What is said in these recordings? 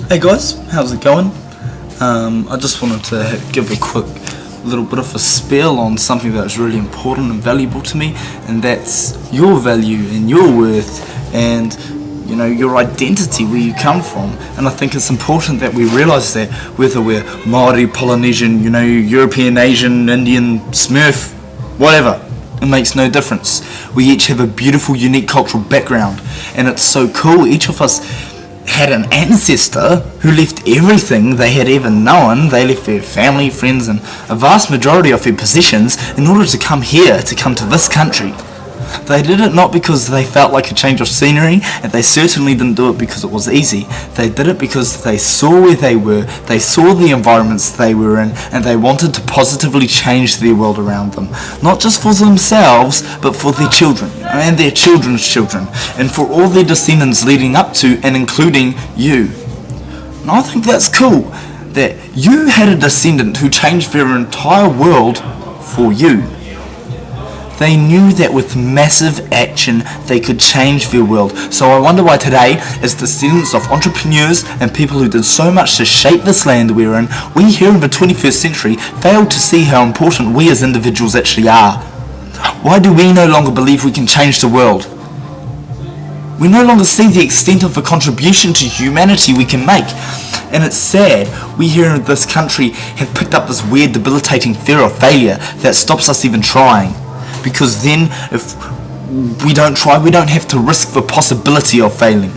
Hey guys, how's it going? I just wanted to give a quick little bit of a spiel on something that's really important and valuable to me, and that's your value and your worth and your identity, where you come from. And I think it's important that we realise that, whether we're Maori, Polynesian, European, Asian, Indian, Smurf, whatever, it makes no difference. We each have a beautiful, unique cultural background, and it's so cool. Each of us had an ancestor who left everything they had ever known. They left their family, friends, and a vast majority of their possessions in order to come here, to come to this country. They did it not because they felt like a change of scenery, and they certainly didn't do it because it was easy. They did it because they saw where they were, they saw the environments they were in, and they wanted to positively change their world around them. Not just for themselves, but for their children, and their children's children, and for all their descendants leading up to and including you. And I think that's cool, that you had a descendant who changed their entire world for you. They knew that with massive action they could change their world. So I wonder why today, as descendants of entrepreneurs and people who did so much to shape this land we're in, we here in the 21st century fail to see how important we as individuals actually are. Why do we no longer believe we can change the world? We no longer see the extent of the contribution to humanity we can make. And it's sad, we here in this country have picked up this weird, debilitating fear of failure that stops us even trying. Because then, if we don't try, we don't have to risk the possibility of failing.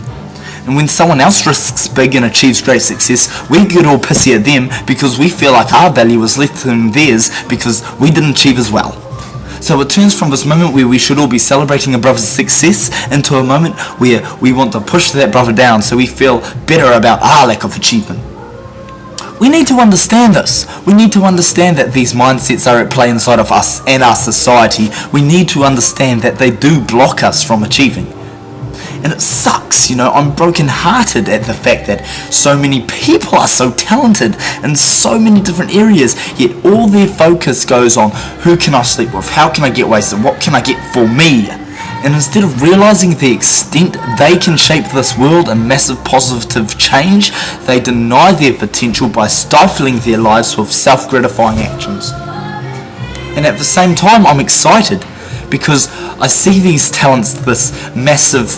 And when someone else risks big and achieves great success, we get all pissy at them because we feel like our value is less than theirs because we didn't achieve as well. So it turns from this moment where we should all be celebrating a brother's success into a moment where we want to push that brother down so we feel better about our lack of achievement. We need to understand this. We need to understand that these mindsets are at play inside of us and our society. We need to understand that they do block us from achieving. And it sucks, I'm broken-hearted at the fact that so many people are so talented in so many different areas, yet all their focus goes on who can I sleep with, how can I get wasted, what can I get for me? And instead of realising the extent they can shape this world in massive positive change, they deny their potential by stifling their lives with self-gratifying actions. And at the same time, I'm excited because I see these talents, this massive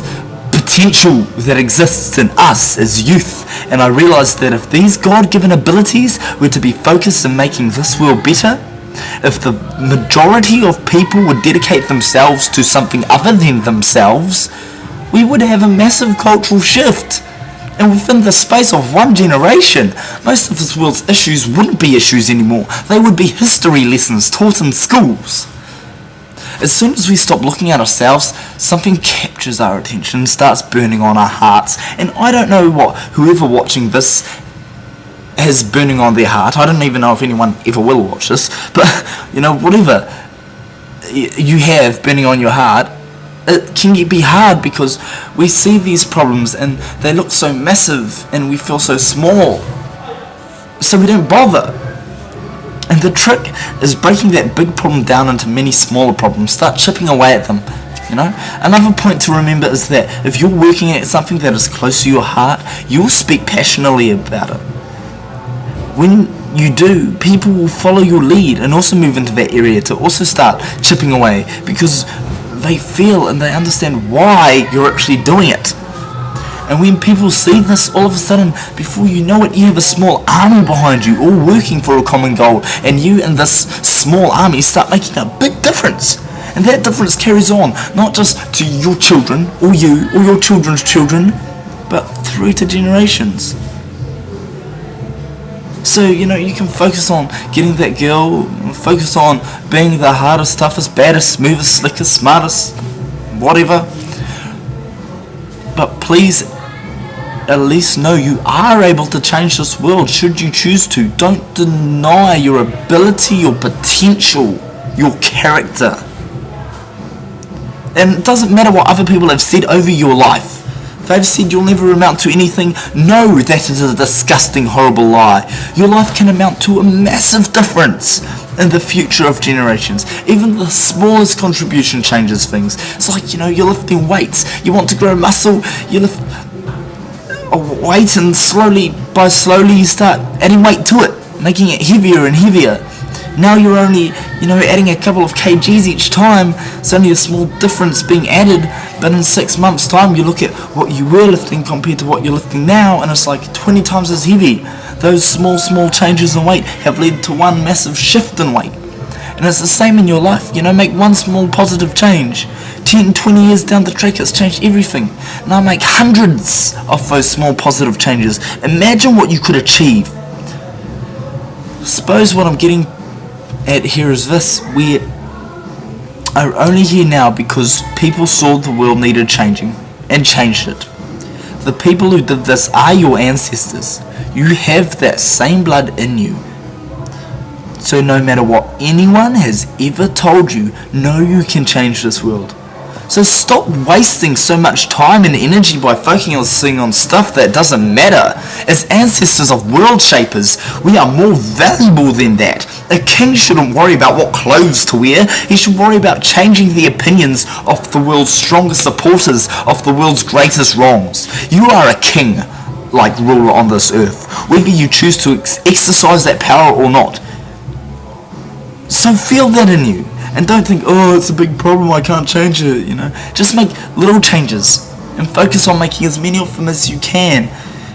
potential that exists in us as youth, and I realise that if these God-given abilities were to be focused in making this world better, if the majority of people would dedicate themselves to something other than themselves, we would have a massive cultural shift. And within the space of one generation, most of this world's issues wouldn't be issues anymore. They would be history lessons taught in schools. As soon as we stop looking at ourselves, something captures our attention and starts burning on our hearts. And I don't know what whoever watching this has burning on their heart. I don't even know if anyone ever will watch this, but whatever you have burning on your heart, it can be hard because we see these problems and they look so massive and we feel so small, so we don't bother. And the trick is breaking that big problem down into many smaller problems. Start chipping away at them. Another point to remember is that if you're working at something that is close to your heart, you'll speak passionately about it. When you do, people will follow your lead and also move into that area to also start chipping away because they feel and they understand why you're actually doing it. And when people see this, all of a sudden, before you know it, you have a small army behind you, all working for a common goal, and you and this small army start making a big difference. And that difference carries on, not just to your children, or you, or your children's children, but through to generations. So, you can focus on getting that girl, focus on being the hardest, toughest, baddest, smoothest, slickest, smartest, whatever. But please, at least know you are able to change this world should you choose to. Don't deny your ability, your potential, your character. And it doesn't matter what other people have said over your life. If they've said you'll never amount to anything, no, that is a disgusting, horrible lie. Your life can amount to a massive difference in the future of generations. Even the smallest contribution changes things. It's like, you're lifting weights, you want to grow muscle, you lift weight, and slowly you start adding weight to it, making it heavier and heavier. Now you're only, adding a couple of kgs each time. It's only a small difference being added, but in 6 months' time you look at what you were lifting compared to what you're lifting now, and it's like 20 times as heavy. Those small changes in weight have led to one massive shift in weight. And it's the same in your life, make one small positive change. 10, 20 years down the track, it's changed everything. Now make hundreds of those small positive changes. Imagine what you could achieve. Suppose what I'm getting at here is this: we are only here now because people saw the world needed changing and changed it. The people who did this are your ancestors. You have that same blood in you. So no matter what anyone has ever told you, know you can change this world. So stop wasting so much time and energy by focusing on stuff that doesn't matter. As ancestors of world shapers, we are more valuable than that. A king shouldn't worry about what clothes to wear. He should worry about changing the opinions of the world's strongest supporters of the world's greatest wrongs. You are a king, like ruler on this earth, whether you choose to exercise that power or not. So feel that in you. And don't think, oh, it's a big problem, I can't change it, Just make little changes and focus on making as many of them as you can.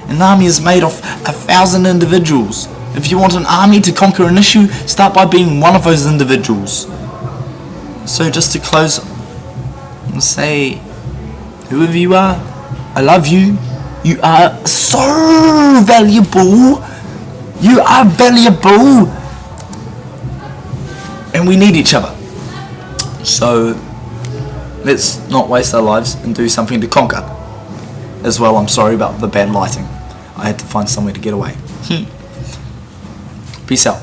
An army is made of 1,000 individuals. If you want an army to conquer an issue, start by being one of those individuals. So just to close and say, whoever you are, I love you. You are so valuable. You are valuable. And we need each other. So let's not waste our lives and do something to conquer. As well, I'm sorry about the bad lighting. I had to find somewhere to get away. Peace out.